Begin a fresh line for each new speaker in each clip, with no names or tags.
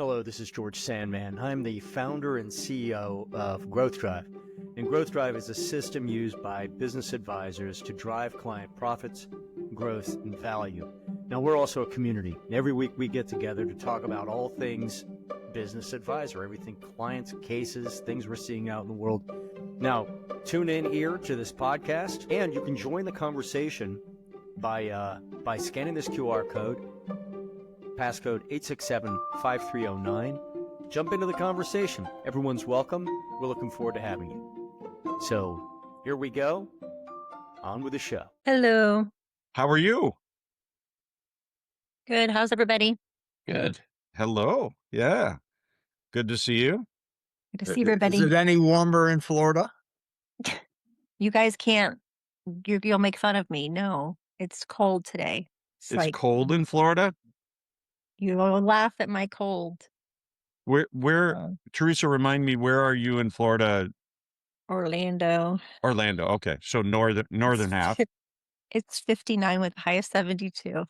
Hello, this is George Sandman. I'm the founder and CEO of Growth Drive. And Growth Drive is a system used by business advisors to drive client profits, growth, and value. Now, we're also a community. Every week we get together to talk about all things business advisor, everything clients, cases, things we're seeing out in the world. Now, tune in here to this podcast, and you can join the conversation by scanning this QR code, passcode 867-5309. Jump into the conversation. Everyone's welcome. We're looking forward to having you. So here we go. On with the show.
Hello.
How are you?
Good. How's everybody?
Good.
Hello. Yeah. Good to see you.
Good to see everybody.
Is it any warmer in Florida?
You guys can't. You'll make fun of me. No, it's cold today.
It's like, cold in Florida?
You'll laugh at my cold.
Where Teresa, remind me, where are you in Florida?
Orlando.
Okay. So northern half.
It's 59 with a high of 72.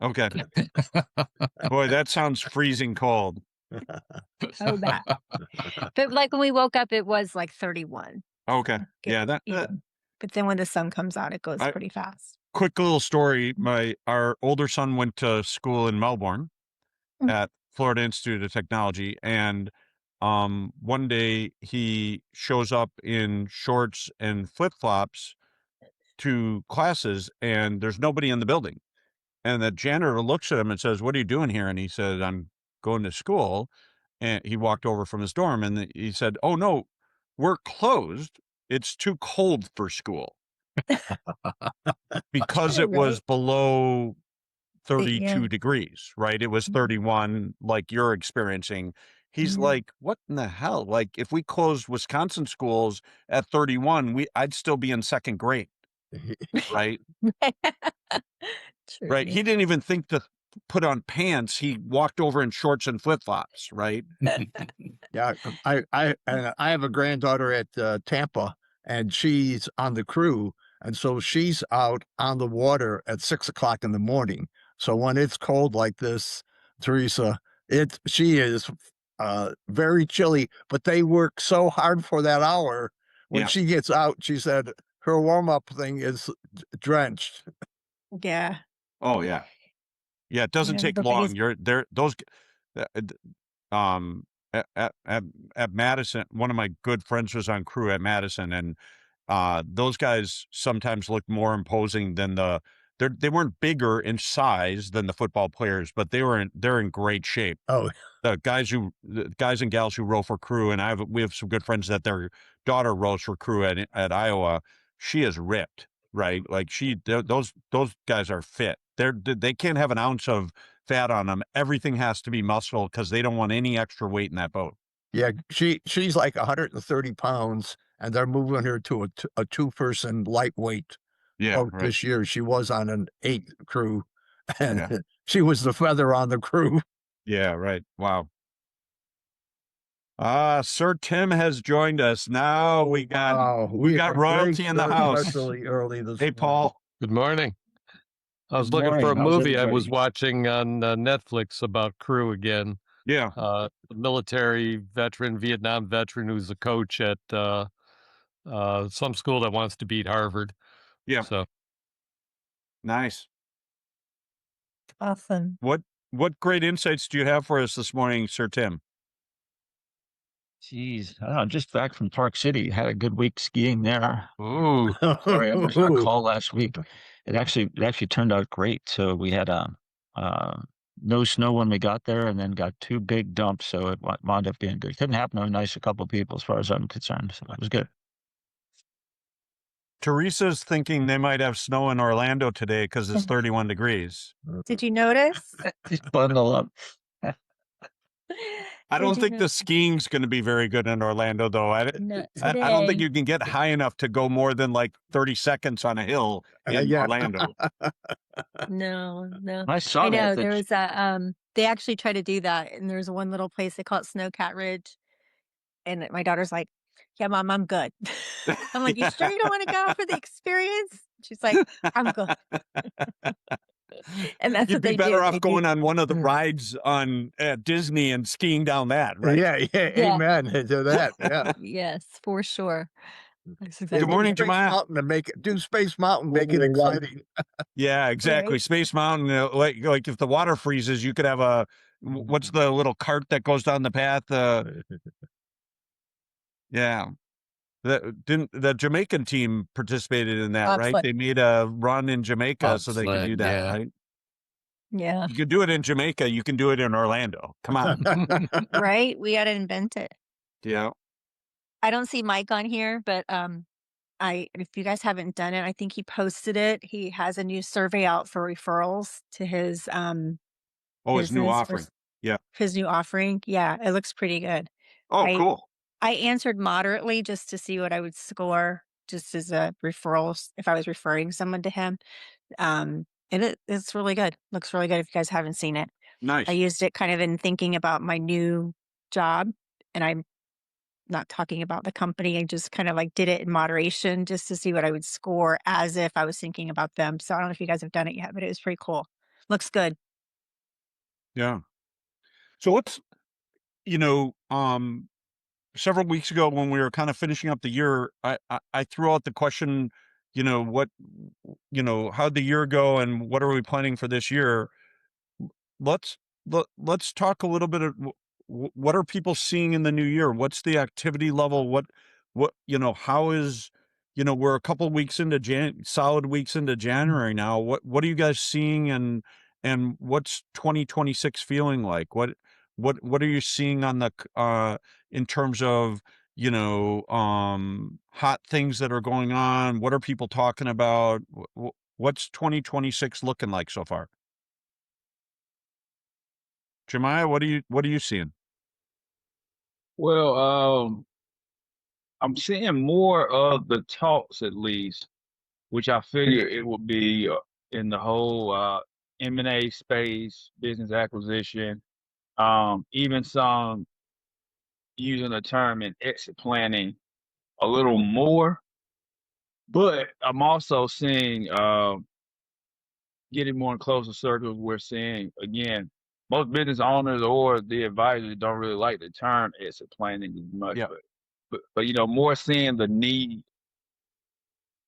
Okay. Boy, that sounds freezing cold.
Oh, bad. But like when we woke up, it was like 31.
Okay. Yeah.
But then when the sun comes out, it goes pretty fast.
Quick little story. Our older son went to school in Melbourne at Florida Institute of Technology. And one day he shows up in shorts and flip-flops to classes, and there's nobody in the building. And the janitor looks at him and says, "What are you doing here?" And he said, "I'm going to school." And he walked over from his dorm, and he said, "Oh, no, we're closed. It's too cold for school." Because it was below 32 degrees, right? It was 31 like you're experiencing. He's like, "What in the hell? Like, if we closed Wisconsin schools at 31, I'd still be in second grade." Right?
True.
Right. He didn't even think to put on pants. He walked over in shorts and flip-flops, right?
Yeah. I have a granddaughter at Tampa, and she's on the crew. And so she's out on the water at 6 o'clock in the morning. So when it's cold like this, Teresa, she is very chilly, but they work so hard for that hour. When she gets out, she said her warm-up thing is drenched.
Yeah.
Oh, yeah. Yeah, it doesn't take long. You're there. Those, at Madison, one of my good friends was on crew at Madison, and those guys sometimes look more imposing than they weren't bigger in size than the football players, but they're in great shape.
Oh,
the guys and gals who row for crew, and we have some good friends that their daughter rows for crew at Iowa. She is ripped, right? Like those guys are fit. They can't have an ounce of fat on them. Everything has to be muscle because they don't want any extra weight in that boat.
Yeah, she's like 130 pounds, and they're moving her to a two-person lightweight boat this year. She was on an 8 crew, and she was the feather on the crew.
Yeah, right. Wow. Sir Tim has joined us. Now we got royalty in the house.
Especially early this
Hey, Paul.
Good morning. I was looking for a movie I was watching on Netflix about crew again.
Yeah.
Military veteran, Vietnam veteran who's a coach at some school that wants to beat Harvard.
Yeah.
So
nice.
Awesome.
What great insights do you have for us this morning, Sir Tim?
Geez, just back from Park City. Had a good week skiing there.
Ooh.
Sorry, I missed our call last week. It actually turned out great. So we had no snow when we got there, and then got 2 big dumps. So it wound up being good. Couldn't happen to a nice couple of people, as far as I'm concerned. So it was good.
Teresa's thinking they might have snow in Orlando today because it's 31 degrees.
Did you notice?
Just bundle up.
I don't think the skiing's going to be very good in Orlando, though. I don't think you can get high enough to go more than like 30 seconds on a hill in Orlando.
No.
I saw that.
There was they actually try to do that, and there's one little place they call it Snowcat Ridge, and my daughter's like, "Yeah, Mom, I'm good." I'm like, "You sure you don't want to go for the experience?" She's like, "I'm good." And that's
You'd
what
be
they
better
do.
off
They
going
do.
on one of the rides at Disney and skiing down that, right?
Yeah,
Yeah.
amen to that. Yeah.
Yes, for sure. That's
Yeah,
Good
exactly
morning,
Space
Jemiah.
Mountain to make it. Do Space Mountain, make it exciting.
Yeah, exactly.
right.
Space Mountain, like if the water freezes, you could have what's the little cart that goes down the path? Yeah. The Jamaican team participated in that, right?
Bobsled.
They made a run in Jamaica so they could do
Bobsled,
that,
yeah.
right?
Yeah.
You can do it in Jamaica. You can do it in Orlando. Come on.
Right? We gotta invent it.
Yeah.
I don't see Mike on here, but if you guys haven't done it, I think he posted it. He has a new survey out for referrals to his
Oh, his new
business
offering. Yeah.
his new offering. Yeah, it looks pretty good.
Oh,
I
cool.
I answered moderately just to see what I would score just as a referral if I was referring someone to him. And it's really good. Looks really good if you guys haven't seen it. I
Nice.
used it kind of in thinking about my new job, and I'm not talking about the company. I just kind of like did it in moderation just to see what I would score as if I was thinking about them. So I don't know if you guys have done it yet, but it was pretty cool. Looks good.
Yeah. So several weeks ago when we were kind of finishing up the year, I threw out the question, how'd the year go and what are we planning for this year? Let's let's talk a little bit of what are people seeing in the new year? What's the activity level? How is, we're a couple weeks into solid weeks into January now. What are you guys seeing and what's 2026 feeling like? What are you seeing on the in terms of, hot things that are going on? What are people talking about? What's 2026 looking like so far? Jemiah, what are you seeing?
Well, I'm seeing more of the talks at least, which I figure it would be in the whole M&A space, business acquisition, even some using the term in exit planning a little more. But I'm also seeing getting more in closer circles. We're seeing again, most business owners or the advisors don't really like the term exit planning as much,
Yeah.
but more seeing the need,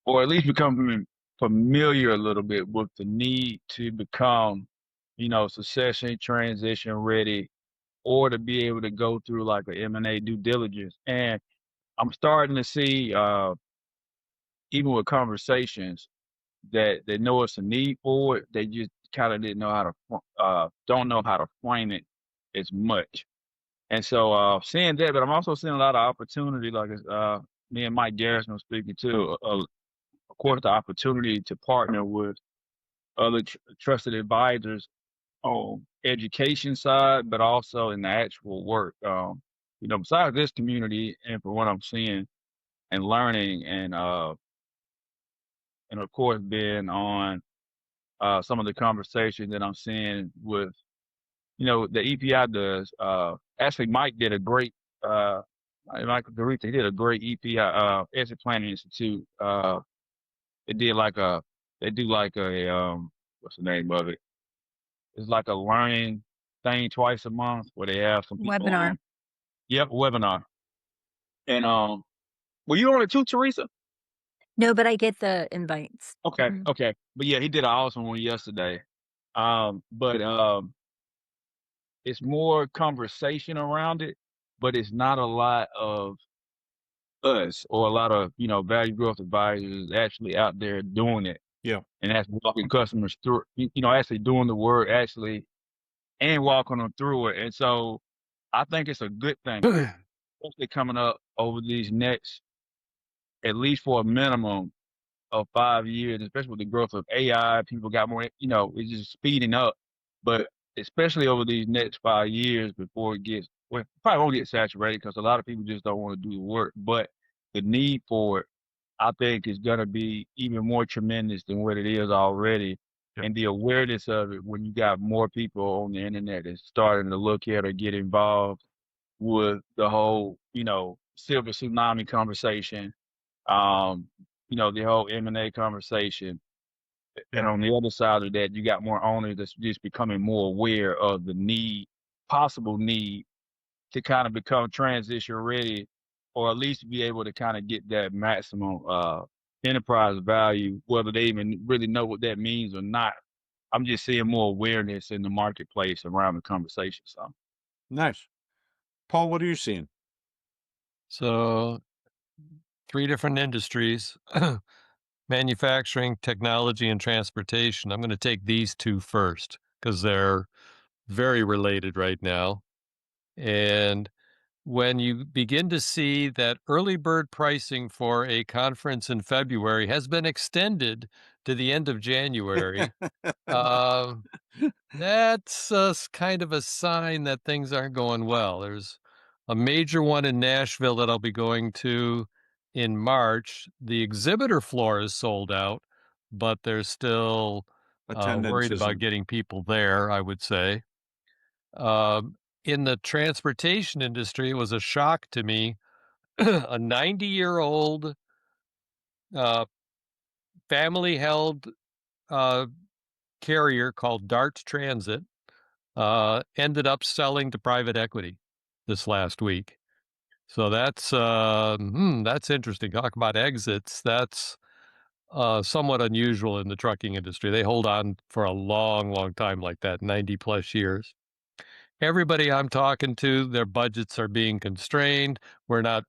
or at least becoming familiar a little bit with the need to become, succession transition ready, or to be able to go through like a M&A due diligence. And I'm starting to see, even with conversations that they know it's a need for it, they just kind of didn't know how to, don't know how to frame it as much. And so seeing that, but I'm also seeing a lot of opportunity, like me and Mike Garrison was speaking to, of course, the opportunity to partner with other trusted advisors on education side, but also in the actual work. Besides this community, and for what I'm seeing and learning, and of course, being on some of the conversations that I'm seeing with, the EPI does. Actually, Mike did a great. Michael Garita, he did a great EPI Exit Planning Institute. It did like they do like a what's the name of it? It's like a learning thing twice a month where they have some people
Webinar.
on. Yep, webinar. And were you on it too, Teresa?
No, but I get the invites.
Okay,
Mhm.
okay. But yeah, he did an awesome one yesterday. But it's more conversation around it, but it's not a lot of us or a lot of, value growth advisors actually out there doing it.
Yeah.
And that's walking customers through, actually doing the work, actually, and walking them through it. And so I think it's a good thing, especially coming up over these next, at least for a minimum of 5 years, especially with the growth of AI, people got more, it's just speeding up. But especially over these next 5 years before it gets, well, probably won't get saturated because a lot of people just don't want to do the work. But the need for it, I think, is going to be even more tremendous than what it is already.
Yeah.
And the awareness of it when you got more people on the internet that's starting to look at or get involved with the whole, silver tsunami conversation, the whole M&A conversation. And on the other side of that, you got more owners that's just becoming more aware of the need, possible need to kind of become transition ready, or at least be able to kind of get that maximum enterprise value, whether they even really know what that means or not. I'm just seeing more awareness in the marketplace around the conversation. So
Nice. Paul, what are you seeing?
So 3 different industries, manufacturing, technology, and transportation. I'm going to take these 2 first because they're very related right now. And when you begin to see that early bird pricing for a conference in February has been extended to the end of January, uh, that's kind of a sign that things aren't going well. There's a major one in Nashville that I'll be going to in March. The exhibitor floor is sold out, but they're still
Attendance
worried about
isn't.
getting people there, I would say. In the transportation industry, it was a shock to me. A 90-year-old family held carrier called Dart Transit ended up selling to private equity this last week. So that's interesting. Talk about exits. That's somewhat unusual in the trucking industry. They hold on for a long, long time like that, 90 plus years. Everybody I'm talking to, their budgets are being constrained. We're not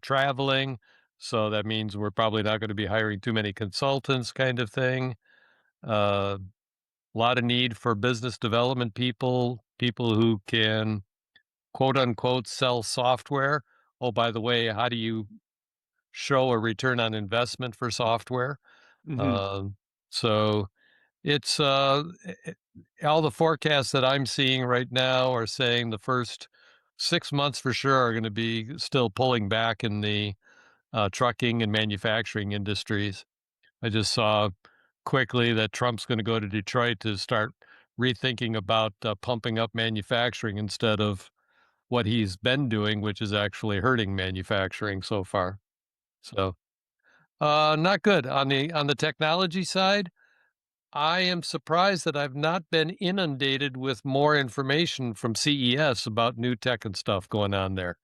traveling, so that means we're probably not going to be hiring too many consultants, kind of thing. A lot of need for business development people who can quote unquote sell software. Oh, by the way, how do you show a return on investment for software?
Mhm.
So it's all the forecasts that I'm seeing right now are saying the first 6 months for sure are going to be still pulling back in the trucking and manufacturing industries. I just saw quickly that Trump's going to go to Detroit to start rethinking about pumping up manufacturing instead of what he's been doing, which is actually hurting manufacturing so far. So not good on the technology side. I am surprised that I've not been inundated with more information from CES about new tech and stuff going on there.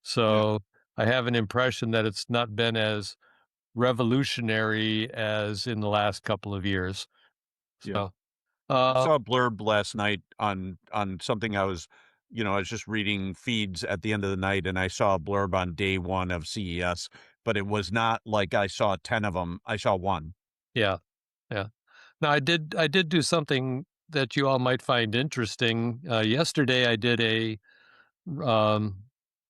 So I have an impression that it's not been as revolutionary as in the last couple of years.
Yeah.
So,
I
uh,
saw a blurb last night on something I was just reading feeds at the end of the night, and I saw a blurb on day one of CES, but it was not like I saw 10 of them. I saw one.
yeah, yeah. Now I did do something that you all might find interesting. Yesterday I did um,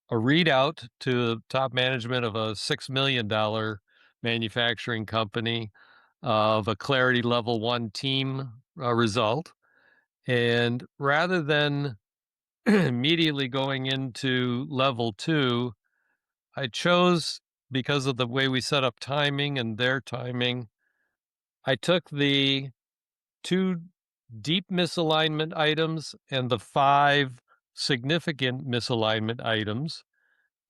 a readout to top management of a $6 million manufacturing company of a Clarity Level 1 team result. And rather than immediately going into level 2, I chose, because of the way we set up timing and their timing, I took the 2 deep misalignment items and the 5 significant misalignment items,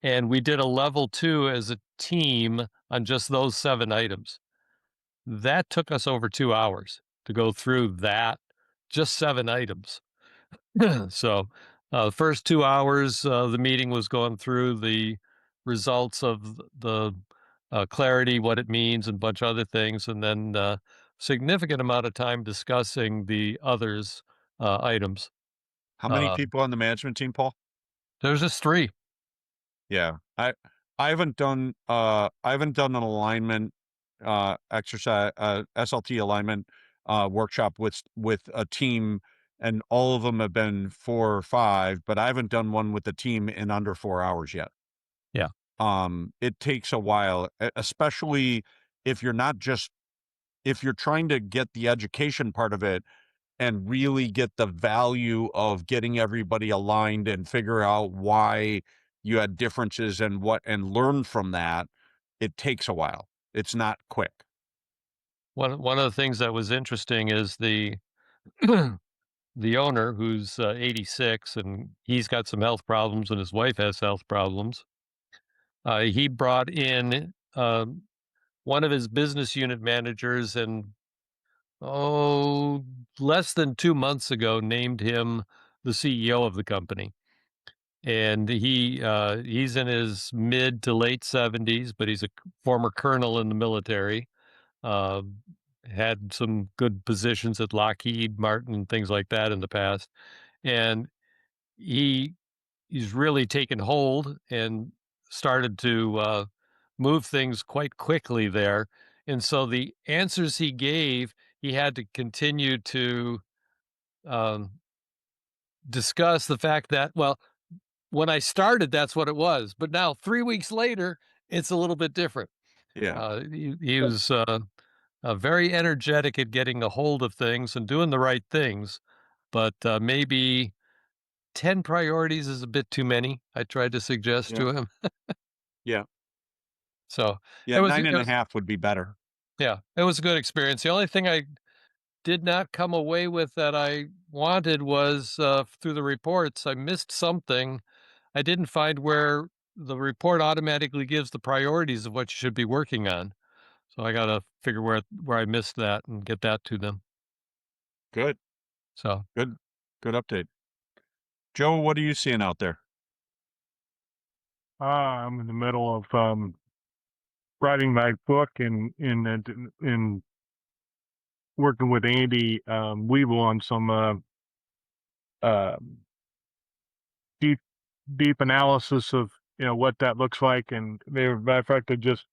and we did a level 2 as a team on just those 7 items. That took us over 2 hours to go through that, just 7 items. So, the first 2 hours, the meeting was going through the results of the clarity, what it means, and a bunch of other things, and then significant amount of time discussing the others items.
How many
Uh,
people on the management team, Paul?
there's just 3.
Yeah. I haven't done an alignment exercise SLT alignment workshop with a team, and all of them have been 4 or 5, but I haven't done one with the team in under 4 hours yet.
Yeah.
It takes a while, especially if you're not just if you're trying to get the education part of it and really get the value of getting everybody aligned and figure out why you had differences and learn from that. It takes a while. It's not quick.
One of the things that was interesting is the the owner, who's 86, and he's got some health problems, and his wife has health problems. He brought in one of his business unit managers and less than 2 months ago, named him the CEO of the company. And he's in his mid to late 70s, but he's a former colonel in the military. Uh, had some good positions at Lockheed Martin and things like that in the past. And he's really taken hold and started to move things quite quickly there. And so the answers he gave, he had to continue to um, discuss the fact that, well, when I started, that's what it was. But now 3 weeks later, it's a little bit different.
Yeah.
He was very energetic at getting a hold of things and doing the right things, but maybe 10 priorities is a bit too many, I tried to suggest
Yeah.
to him.
Yeah.
So
Yeah.
it was,
Nine
it
and a
was,
half would be better.
yeah, it was a good experience. The only thing I did not come away with that I wanted was through the reports, I missed something. I didn't find where the report automatically gives the priorities of what you should be working on. So I got to figure where I missed that and get that to them.
Good.
So
Good. Good update. Joe, what are you seeing out there?
I'm in the middle of writing my book and in working with Andy Weevil on some uh, deep analysis of what that looks like. And matter of fact, I just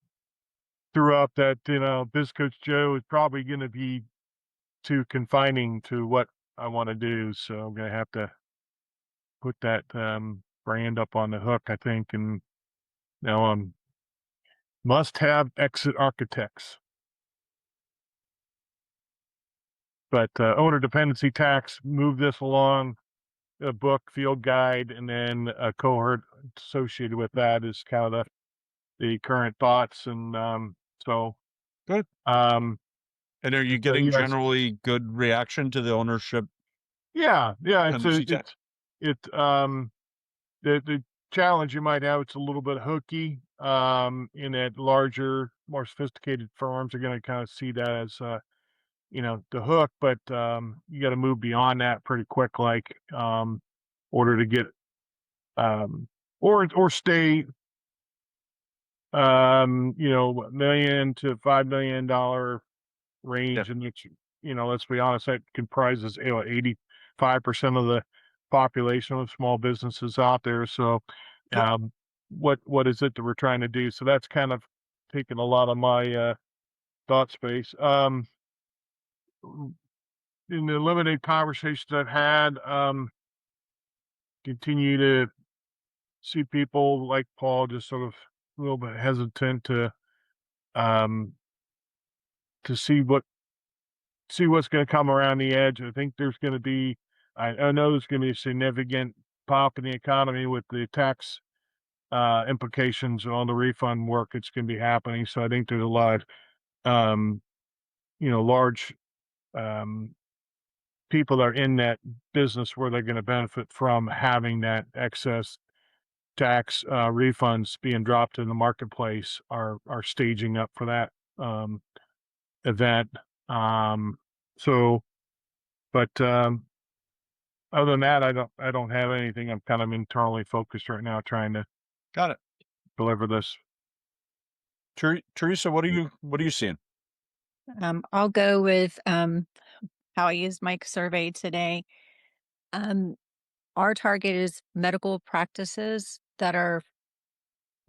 threw up that Biz Coach Joe is probably going to be too confining to what I want to do, so I'm going to have to put that brand up on the hook, I think. And must have exit architects. But owner dependency tax, move this along, a book, field guide, and then a cohort associated with that is kind of the current thoughts. And so
Good.
um,
And are you
so
getting
you guys,
generally good reaction to the ownership?
yeah,
Dependency tax?
The challenge you might have, it's a little bit hooky in that larger, more sophisticated firms are going to kind of see that as the hook, but you got to move beyond that pretty quick, like order to get or stay $1 million to $5 million range, and it's let's be honest, that comprises 85% of the population of small businesses out there. So what is it that we're trying to do? So that's kind of taking a lot of my thought space. In the limited conversations I've had, continue to see people like Paul just sort of a little bit hesitant um, to see what's going to come around the edge. I think there's going to be, I know there's going to be a significant pop in the economy with the tax implications on the refund work that's going to be happening. So I think there's a lot of, large people that are in that business where they're going to benefit from having that excess tax refunds being dropped in the marketplace are staging up for that event. So, but other than that, I don't have anything. I'm kind of internally focused right now, trying to
Got it.
deliver this.
Teresa, what are you seeing?
I'll go with how I used my survey today. Our target is medical practices that are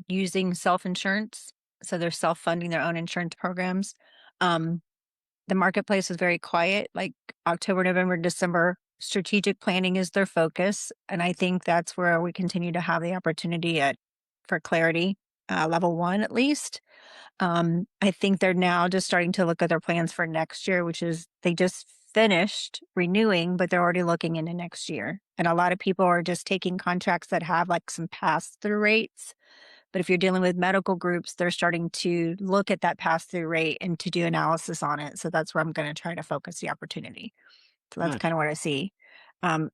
using self-insurance. So they're self-funding their own insurance programs. The marketplace is very quiet, like October, November, December. Strategic planning is their focus. And I think that's where we continue to have the opportunity for clarity, level 1 at least. I think they're now just starting to look at their plans for next year, which is they just finished renewing, but they're already looking into next year. And a lot of people are just taking contracts that have like some pass-through rates. But if you're dealing with medical groups, they're starting to look at that pass-through rate and to do analysis on it. So that's where I'm going to try to focus the opportunity. So that's
Nice.
kind of what I see.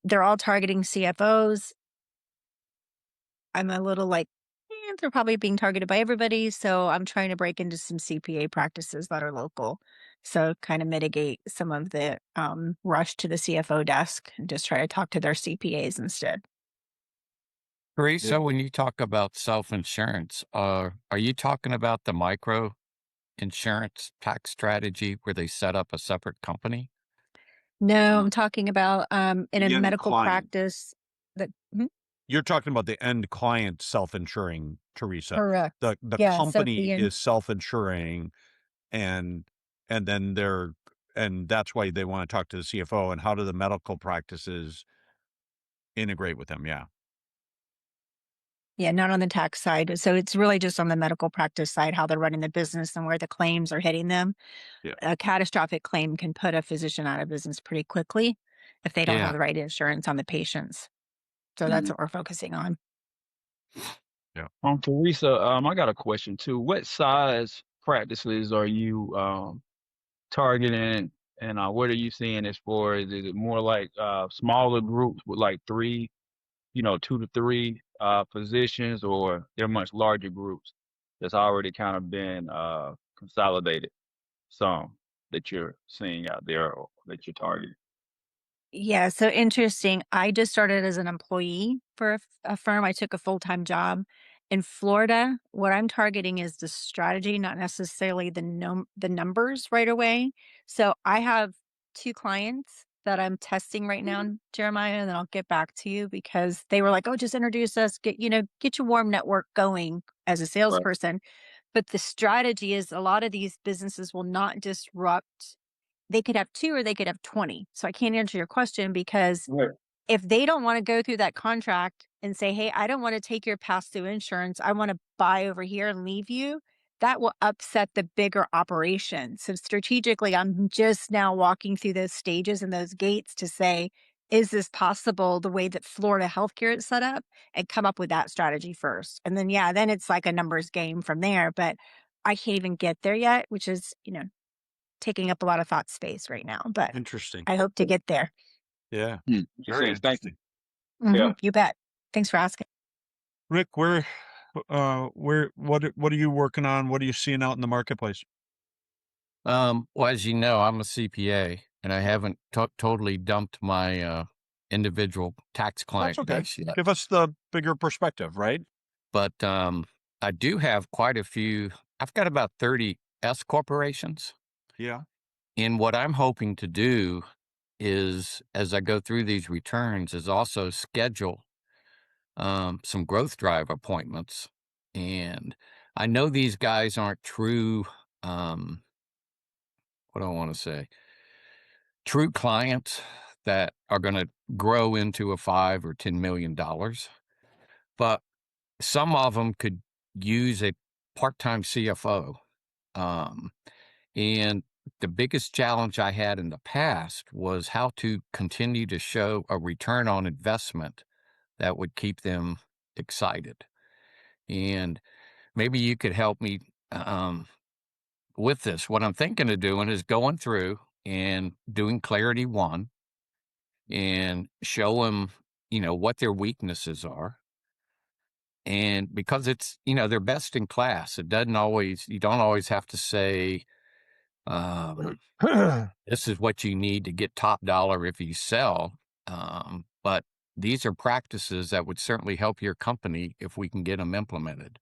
They're all targeting CFOs. I'm a little like, they're probably being targeted by everybody. So I'm trying to break into some CPA practices that are local So kind of mitigate some of the rush to the CFO desk and just try to talk to their CPAs instead.
Teresa, when you talk about self-insurance, are you talking about the micro insurance tax strategy where they set up a separate company?
No, I'm talking about in
The
a
end
medical
client.
practice that
You're talking about the end client self-insuring, Teresa.
correct.
The
Yeah, so
company is self-insuring, and then and that's why they want to talk to the CFO. And how do the medical practices integrate with them? Yeah.
yeah, not on the tax side. So it's really just on the medical practice side, how they're running the business and where the claims are hitting them.
Yeah.
A catastrophic claim can put a physician out of business pretty quickly if they don't have
Yeah.
the right insurance on the patients. So that's what we're focusing on.
Yeah.
Teresa, I got a question too. What size practices are you targeting, and what are you seeing as far as, is it more like smaller groups with like 2 to 3 physicians, or they're much larger groups that's already kind of been consolidated, some that you're seeing out there or that you're targeting?
Yeah, so interesting. I just started as an employee for a firm. I took a full-time job in Florida. What I'm targeting is the strategy, not necessarily the numbers right away. So I have 2 clients that I'm testing right now, Jeremiah, and then I'll get back to you because they were like, "Oh, just introduce us, get your warm network going as a
Right.
salesperson." But the strategy is a lot of these businesses will not disrupt. They could have 2 or they could have 20. So I can't answer your question because
Right.
if they don't want to go through that contract and say, "Hey, I don't want to take your pass-through insurance. I want to buy over here and leave you," that will upset the bigger operation. So strategically, I'm just now walking through those stages and those gates to say, is this possible the way that Florida healthcare is set up, and come up with that strategy first. And then, yeah, then it's like a numbers game from there. But I can't even get there yet, which is, taking up a lot of thought space right now, but
Interesting.
I hope to get there.
Yeah.
Very
Very
thank you.
interesting.
Yeah.
You bet. Thanks for asking.
Rick, what are you working on? What are you seeing out in the marketplace?
Well, as you know, I'm a CPA, and I haven't totally dumped my individual tax client
That's okay.
base yet.
Give us the bigger perspective, right?
But I do have quite a few. I've got about 30 S corporations.
Yeah.
And what I'm hoping to do is, as I go through these returns, is also schedule some growth drive appointments. And I know these guys aren't true, what do I want to say? True clients that are going to grow into a $5 or $10 million. But some of them could use a part-time CFO. And the biggest challenge I had in the past was how to continue to show a return on investment that would keep them excited. And maybe you could help me with this. What I'm thinking of doing is going through and doing Clarity 1 and show them, what their weaknesses are. And because it's, they're best in class, you don't always have to say, this is what you need to get top dollar if you sell. But these are practices that would certainly help your company if we can get them implemented.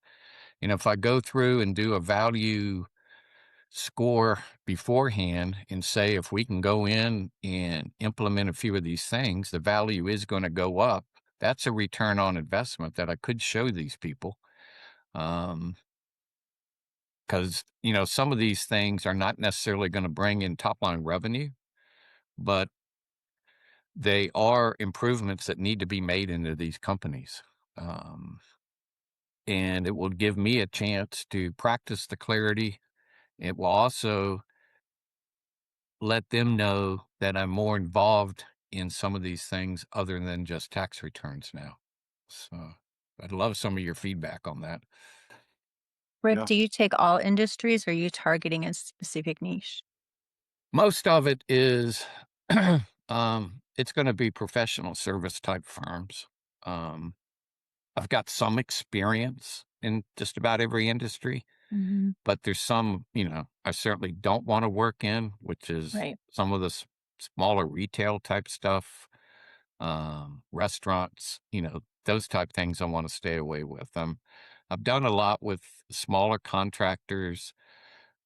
And if I go through and do a value score beforehand and say, if we can go in and implement a few of these things, the value is going to go up. That's a return on investment that I could show these people. Because, some of these things are not necessarily going to bring in top line revenue, but they are improvements that need to be made into these companies. And it will give me a chance to practice the clarity. It will also let them know that I'm more involved in some of these things other than just tax returns now. So I'd love some of your feedback on that.
Rick,
Yeah.
do you take all industries or are you targeting a specific niche?
Most of it is, it's going to be professional service type firms. I've got some experience in just about every industry, But there's some, I certainly don't want to work in, which is
Right.
some of the smaller retail type stuff, restaurants, those type things I want to stay away with. I've done a lot with smaller contractors.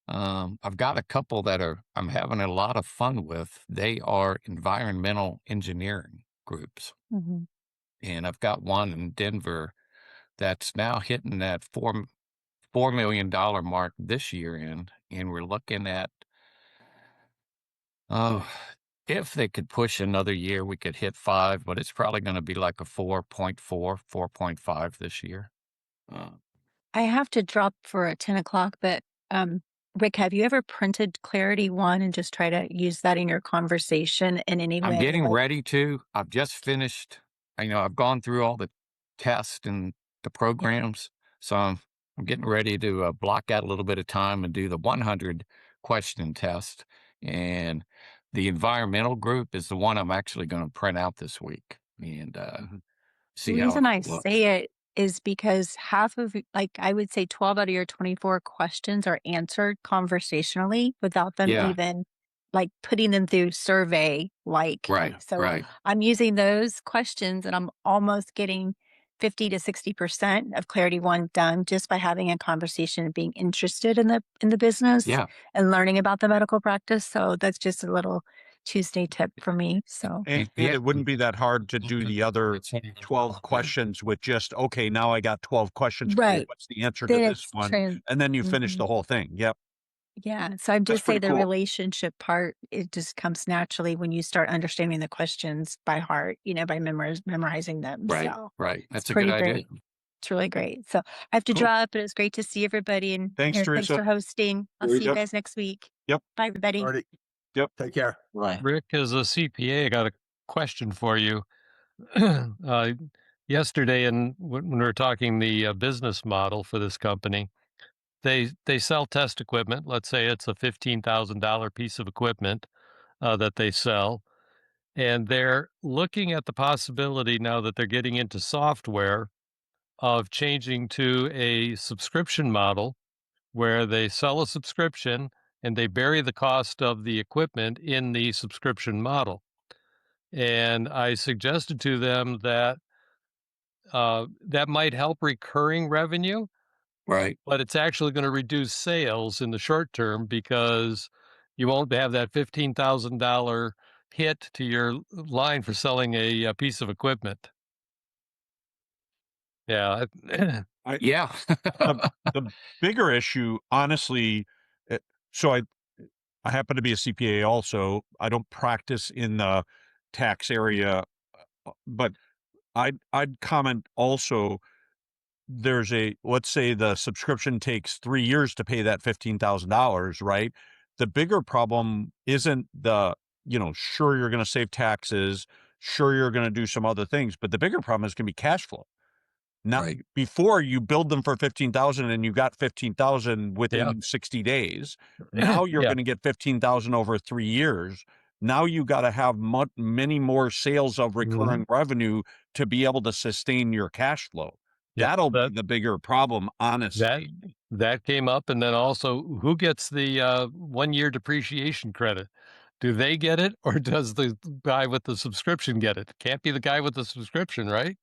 I've got a couple that I'm having a lot of fun with. They are environmental engineering groups. And I've got one in Denver that's now hitting that $4 million mark this year and we're looking at, if they could push another year, we could hit 5, but it's probably going to be like a 4.4, 4.5 this year.
I have to drop for a 10 o'clock, but Rick, have you ever printed Clarity One and just try to use that in your conversation in any way?
I'm getting ready to. I've just finished. I've gone through all the tests and the programs, so I'm getting ready to block out a little bit of time and do the 100 question test. And the environmental group is the one I'm actually going to print out this week and see
The
how
reason I
it looks.
say it is because half of, like, I would say 12 out of your 24 questions are answered conversationally without them even like putting them through survey.
Right.
I'm using those questions and I'm almost getting 50 to 60% of Clarity One done just by having a conversation and being interested in the business and learning about the medical practice. So that's just a little Tuesday tip for me. So
And it wouldn't be that hard to do the other 12 questions with just, okay, now I got 12 questions for you. What's the answer to this one? And then you finish the whole thing. Yep.
Yeah. So I'd
That's
just say
pretty
the
cool.
relationship part, it just comes naturally when you start understanding the questions by heart, by memorizing them. So
Right. That's
it's
a
pretty
good
great.
idea.
It's really great. So I have to drop, but it's great to see everybody. And
Thanks,
thanks
Teresa.
for hosting. I'll see you guys next week.
Yep.
Bye, everybody.
Alrighty.
Yep.
Take care.
Right.
Rick, as a CPA, I got a question for you. Yesterday, when we were talking the business model for this company, they sell test equipment. Let's say it's a $15,000 piece of equipment that they sell, and they're looking at the possibility now that they're getting into software of changing to a subscription model where they sell a subscription and they bury the cost of the equipment in the subscription model. And I suggested to them that that might help recurring revenue,
Right.
but it's actually going to reduce sales in the short term because you won't have that $15,000 hit to your line for selling a piece of equipment. Yeah.
The bigger issue, honestly, so I happen to be a CPA also. I don't practice in the tax area, but I'd comment also, let's say the subscription takes 3 years to pay that $15,000, right? The bigger problem isn't sure, you're going to save taxes, sure, you're going to do some other things, but the bigger problem is going to be cash flow. Now, before you build them for 15,000 and you got 15,000 within 60 days, now you're going to get 15,000 over 3 years. Now you got to have many more sales of recurring revenue to be able to sustain your cash flow. That'll be the bigger problem, honestly.
That came up. And then also, who gets the 1 year depreciation credit? Do they get it, or does the guy with the subscription get it? Can't be the guy with the subscription, right?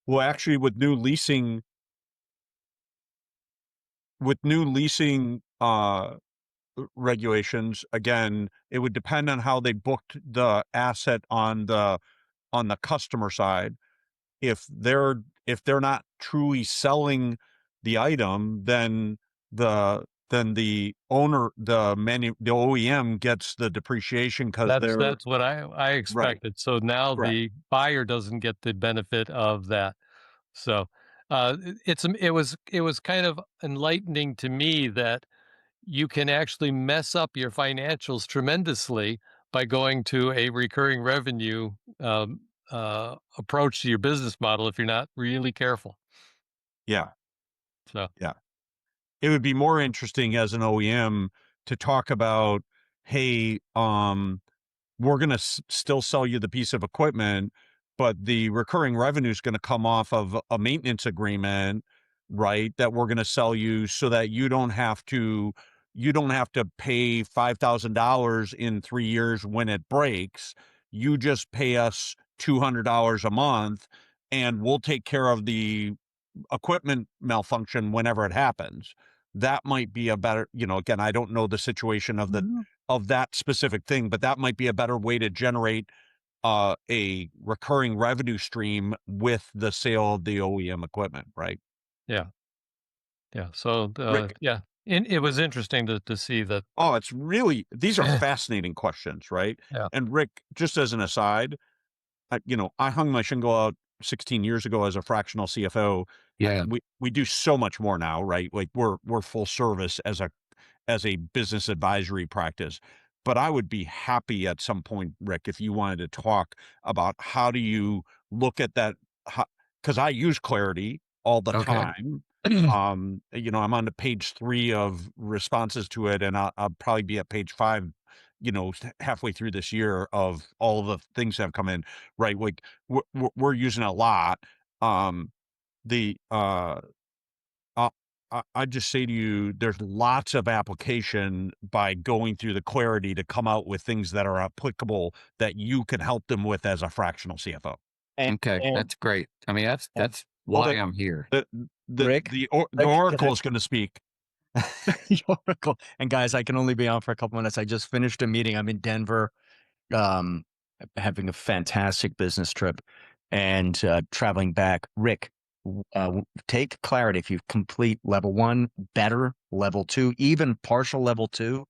Well, actually, with new leasing regulations, again, it would depend on how they booked the asset on the customer side. If they're not truly selling the item, then the owner, the OEM gets the depreciation because
that's what I expected. So now the buyer doesn't get the benefit of that. So it was kind of enlightening to me that you can actually mess up your financials tremendously by going to a recurring revenue approach to your business model if you're not really careful.
Yeah.
So
yeah. It would be more interesting as an OEM to talk about, hey, we're going to still sell you the piece of equipment, but the recurring revenue is going to come off of a maintenance agreement right, that we're going to sell you so that you don't have to pay $5,000 in 3 years when it breaks. You just pay us $200 a month and we'll take care of the equipment malfunction whenever it happens. That might be a better, again, I don't know the situation of that specific thing, but that might be a better way to generate a recurring revenue stream with the sale of the OEM equipment, right?
Yeah. So,
Rick.
and it was interesting to see that.
Oh, it's really, these are fascinating questions, right?
Yeah.
And Rick, just as an aside, I hung my shingle out 16 years ago as a fractional CFO.
Yeah.
We do so much more now, right? Like we're full service as a business advisory practice. But I would be happy at some point, Rick, if you wanted to talk about how do you look at that, because I use Clarity all the time. I'm on the page 3 of responses to it, and I'll probably be at page 5, halfway through this year of all the things that have come in, right? Like we're using a lot. I just say to you, there's lots of application by going through the Clarity to come out with things that are applicable that you can help them with as a fractional CFO.
Okay, that's great. I mean, that's why I'm here.
Rick,
The Oracle is going to speak.
The Oracle. And guys, I can only be on for a couple minutes. I just finished a meeting. I'm in Denver, having a fantastic business trip and traveling back. Rick, take Clarity. If you complete level 1, better level 2, even partial level 2,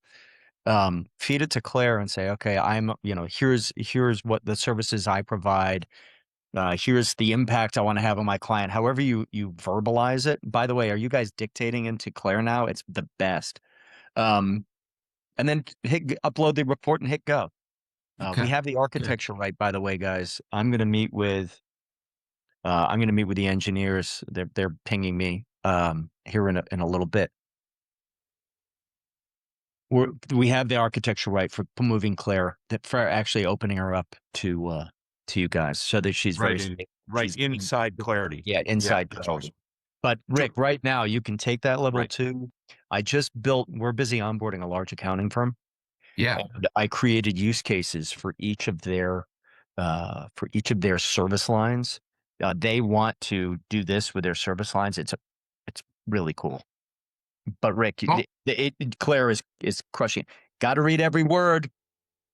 feed it to Claire and say, okay, here's what the services I provide. Here's the impact I want to have on my client. However you verbalize it. By the way, are you guys dictating into Claire now? It's the best. And then upload the report and hit go. We have the architecture right, by the way, guys. I'm going to meet with the engineers. They're pinging me here in a little bit. We have the architecture right for moving Claire, for actually opening her up to you guys, so that she's
right inside Clarity.
Yeah, inside Clarity.
That's awesome.
But Rick, right now you can take that level 2. We're busy onboarding a large accounting firm.
Yeah.
And I created use cases for each of their service lines. They want to do this with their service lines. It's really cool. But Rick, Claire is crushing. Got to read every word,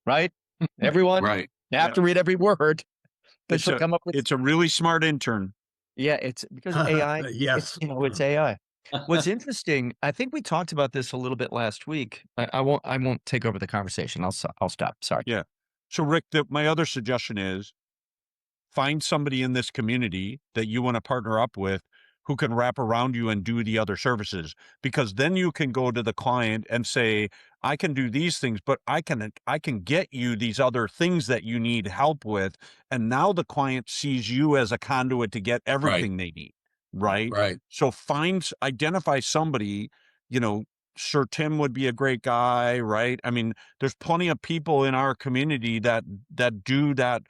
right? Everyone,
right?
You have to read every word.
It's a really smart intern.
Yeah, it's because AI.
Yes,
it's AI. What's interesting, I think we talked about this a little bit last week. I won't take over the conversation. I'll stop. Sorry.
Yeah. So Rick, my other suggestion is find somebody in this community that you want to partner up with who can wrap around you and do the other services, because then you can go to the client and say, I can do these things, but I can get you these other things that you need help with. And now the client sees you as a conduit to get everything they need. Right. So identify somebody, Sir Tim would be a great guy, right? I mean, there's plenty of people in our community that do that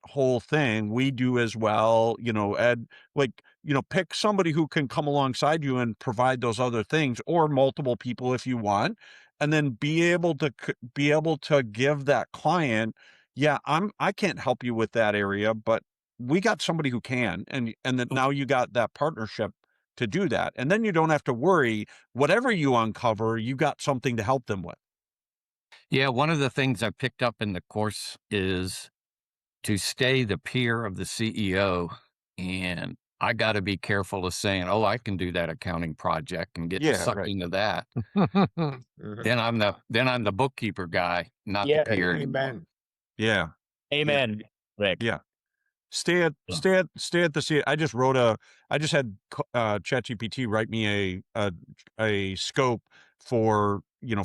whole thing. We do as well, Ed, pick somebody who can come alongside you and provide those other things, or multiple people if you want, and then be able to give that client, I can't help you with that area, but we got somebody who can, and then now you got that partnership to do that. And then you don't have to worry, whatever you uncover, you got something to help them with.
Yeah. One of the things I picked up in the course is to stay the peer of the CEO. And I got to be careful of saying, oh, I can do that accounting project and get sucked into that. Then I'm the bookkeeper guy, not the peer.
Amen.
Yeah.
Amen, Rick.
Yeah. Stay at the. I just had ChatGPT write me a scope for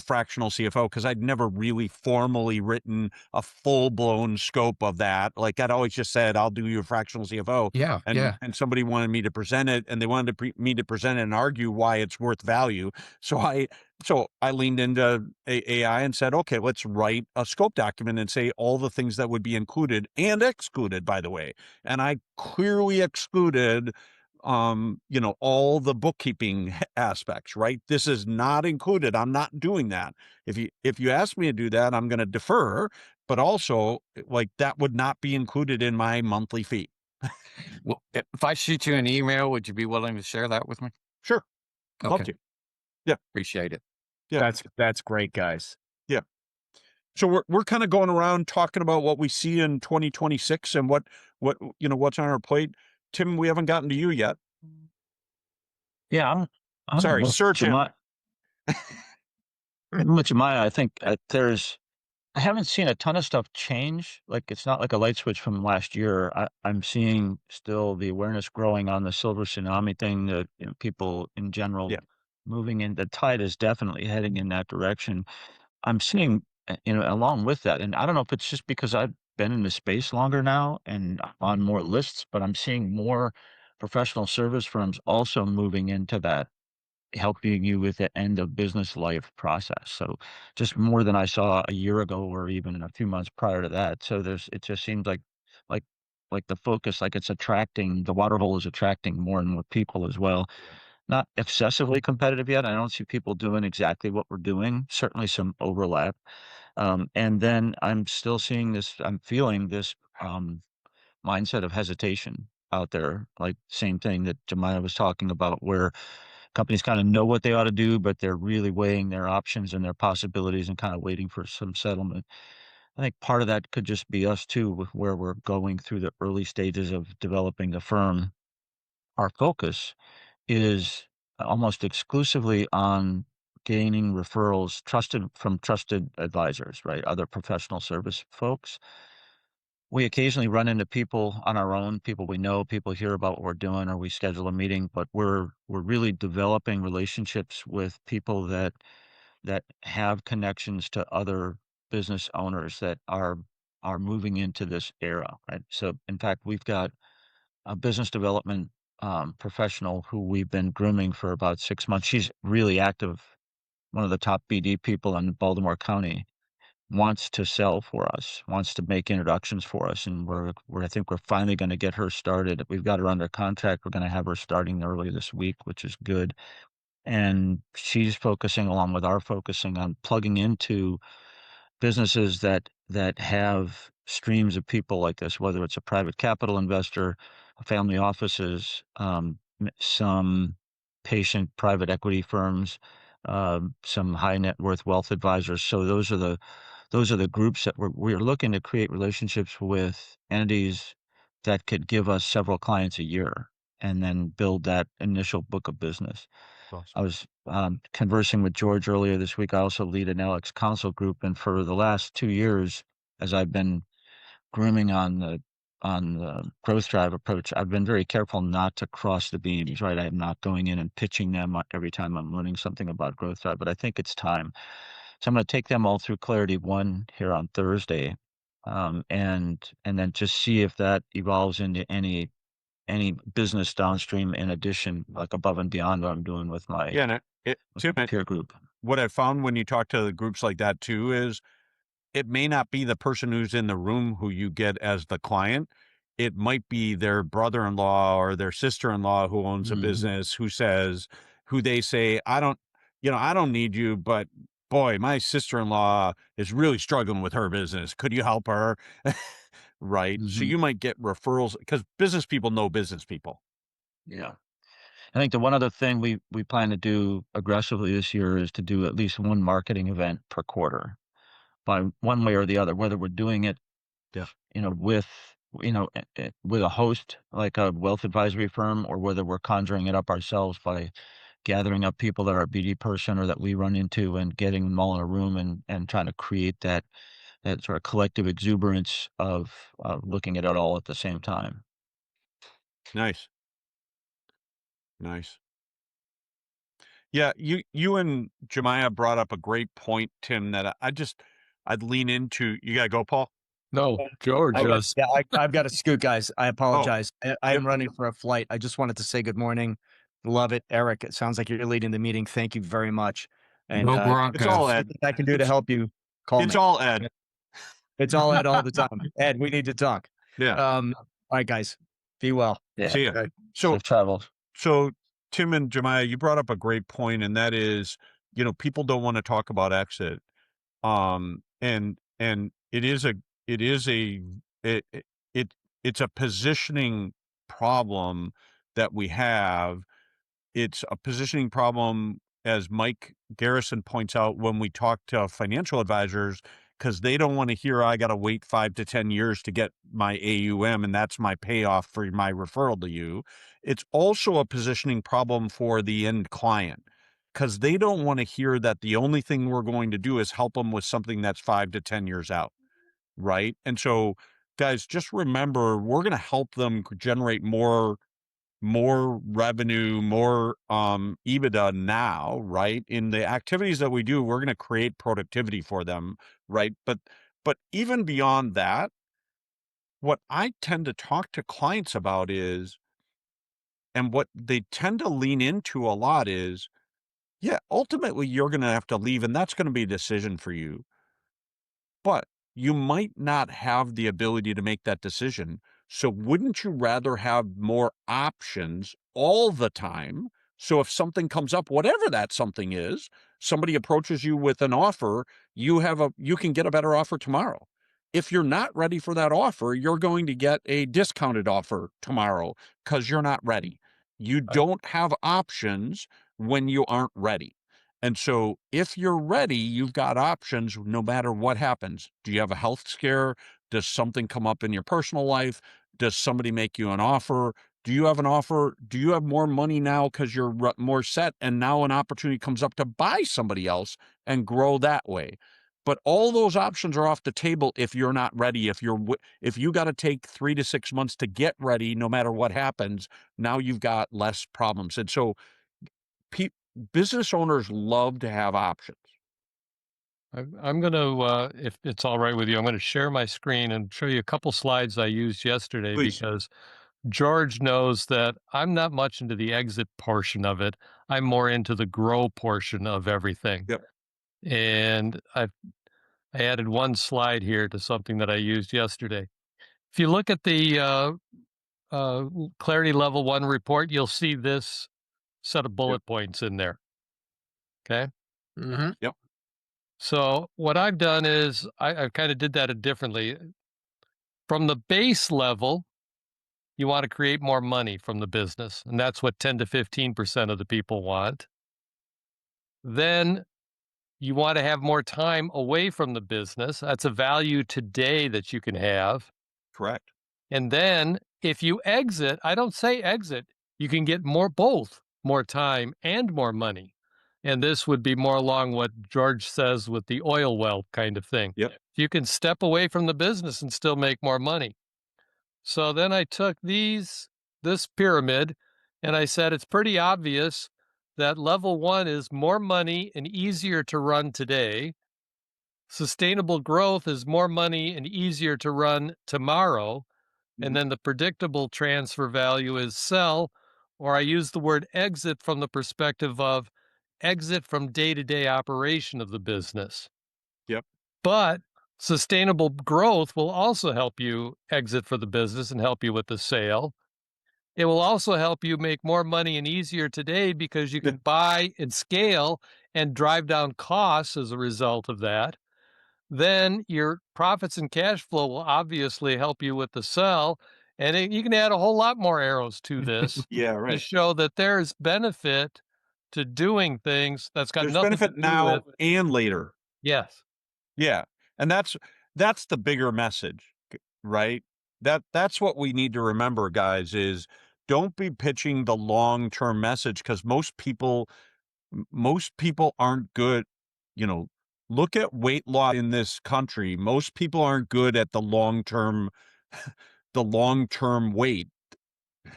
fractional CFO, because I'd never really formally written a full blown scope of that. Like I'd always just said, I'll do your fractional CFO. And somebody wanted me to present it, and they wanted me to present it and argue why it's worth value. So I leaned into AI and said, okay, let's write a scope document and say all the things that would be included and excluded, by the way. And I clearly excluded all the bookkeeping aspects, right? This is not included. I'm not doing that. If you ask me to do that, I'm going to defer, but also like that would not be included in my monthly fee.
Well, if I shoot you an email, would you be willing to share that with me?
Sure. Love
Okay.
to. Yeah.
Appreciate it.
Yeah.
That's great, guys.
Yeah. So we're kind of going around talking about what we see in 2026 and what's on our plate. Tim, we haven't gotten to you yet.
Yeah, I'm
Sorry, Sir Tim.
Jemiah, I think I haven't seen a ton of stuff change. Like, it's not like a light switch from last year. I'm seeing still the awareness growing on the silver tsunami thing, that people in general moving in. The tide is definitely heading in that direction. I'm seeing, along with that, and I don't know if it's just because I've been in the space longer now and I'm on more lists, but I'm seeing more professional service firms also moving into that, helping you with the end of business life process. So just more than I saw a year ago or even a few months prior to that. So it just seems like like the focus, like it's attracting, the water hole is attracting more and more people as well. Not excessively competitive yet. I don't see people doing exactly what we're doing. Certainly some overlap. And then I'm still seeing this, I'm feeling this mindset of hesitation out there. Like same thing that Jemiah was talking about, where companies kind of know what they ought to do, but they're really weighing their options and their possibilities and kind of waiting for some settlement. I think part of that could just be us too, with where we're going through the early stages of developing the firm. Our focus is almost exclusively on gaining referrals from trusted advisors, right? Other professional service folks. We occasionally run into people on our own, people we know, people hear about what we're doing, or we schedule a meeting, but we're really developing relationships with people that have connections to other business owners that are moving into this era, right? So in fact, we've got a business development professional who we've been grooming for about 6 months. She's really active, one of the top BD people in Baltimore County, wants to sell for us, wants to make introductions for us, and I think we're finally going to get her started. We've got her under contract. We're going to have her starting early this week, which is good. And she's focusing, along with our focusing, on plugging into businesses that have streams of people like this, whether it's a private capital investor, family offices, some patient private equity firms, some high net worth wealth advisors. So those are the groups that we're looking to create relationships with, entities that could give us several clients a year and then build that initial book of business.
Awesome.
I was conversing with George earlier this week. I also lead an Alex Council group, and for the last 2 years, as I've been grooming on the growth drive approach, I've been very careful not to cross the beams. Right, I'm not going in and pitching them every time I'm learning something about growth drive, but I think it's time. So I'm going to take them all through Clarity 1 here on Thursday, and then just see if that evolves into any business downstream in addition, like above and beyond what I'm doing with my peer group.
What I found when you talk to the groups like that too is it may not be the person who's in the room who you get as the client. It might be their brother-in-law or their sister-in-law who owns a business, who they say, I don't need you, but boy, my sister-in-law is really struggling with her business. Could you help her? Right. So you might get referrals because business people know business people.
Yeah. I think the one other thing we plan to do aggressively this year is to do at least one marketing event per quarter, by one way or the other, whether we're doing it, with a host like a wealth advisory firm, or whether we're conjuring it up ourselves by gathering up people that are a BD person or that we run into and getting them all in a room and trying to create that sort of collective exuberance of looking at it all at the same time.
Nice. Yeah, you and Jemiah brought up a great point, Tim, that I'd lean into. You gotta go, Paul?
No, George.
I've got to scoot, guys. I apologize. I'm running for a flight. I just wanted to say good morning. Love it. Eric, it sounds like you're leading the meeting. Thank you very much. And
Go Broncos.
It's all Ed.
anything I can do to help you, call me.
It's all Ed.
It's all Ed all the time. Ed, we need to talk.
Yeah.
All right, guys. Be well.
Yeah.
See ya.
Okay.
So
Safe travels.
So Tim and Jemiah, you brought up a great point, and that is, people don't want to talk about exit. And it is a it, it it's a positioning problem that we have. It's a positioning problem, as Mike Garrison points out, when we talk to financial advisors, because they don't want to hear I got to wait 5 to 10 years to get my AUM and that's my payoff for my referral to you. It's also a positioning problem for the end client, because they don't want to hear that the only thing we're going to do is help them with something that's 5 to 10 years out. Right. And so, guys, just remember, we're going to help them generate more revenue, more EBITDA now, right? In the activities that we do, we're going to create productivity for them, right? But even beyond that, what I tend to talk to clients about is, and what they tend to lean into a lot is, yeah, ultimately you're going to have to leave, and that's going to be a decision for you. But you might not have the ability to make that decision. So wouldn't you rather have more options all the time? So if something comes up, whatever that something is, somebody approaches you with an offer, you can get a better offer tomorrow. If you're not ready for that offer, you're going to get a discounted offer tomorrow because you're not ready. You don't have options when you aren't ready. And so if you're ready, you've got options no matter what happens. Do you have a health scare? Does something come up in your personal life? Does somebody make you an offer? Do you have an offer? Do you have more money now because you're more set, and now an opportunity comes up to buy somebody else and grow that way? But all those options are off the table if you're not ready. If you got to take 3 to 6 months to get ready, no matter what happens, now you've got less problems. And so business owners love to have options.
I'm going to, if it's all right with you, I'm going to share my screen and show you a couple slides I used yesterday.
Please.
Because George knows that I'm not much into the exit portion of it. I'm more into the grow portion of everything.
Yep.
And I added one slide here to something that I used yesterday. If you look at the Clarity Level 1 report, you'll see this set of bullet points in there. Okay.
Mm-hmm.
Yep.
So what I've done is I kind of did that differently. From the base level, you want to create more money from the business, and that's what 10 to 15% of the people want. Then you want to have more time away from the business. That's a value today that you can have.
Correct.
And then if you exit, I don't say exit, you can get both more time and more money. And this would be more along what George says with the oil well kind of thing.
Yep.
You can step away from the business and still make more money. So then I took this pyramid, and I said, it's pretty obvious that level 1 is more money and easier to run today. Sustainable growth is more money and easier to run tomorrow. And then the predictable transfer value is sell, or I use the word exit from the perspective of exit from day-to-day operation of the business.
Yep.
But sustainable growth will also help you exit for the business and help you with the sale. It will also help you make more money and easier today because you can buy and scale and drive down costs as a result of that. Then your profits and cash flow will obviously help you with the sell. And you can add a whole lot more arrows to this
Yeah,
to
right.
show that there's benefit to doing things that's got
There's
nothing
benefit
to do
now
with.
and later.
Yes.
Yeah. And that's the bigger message, right? That's what we need to remember, guys, is don't be pitching the long-term message, because most people aren't good. Look at weight loss in this country. Most people aren't good at the long-term weight.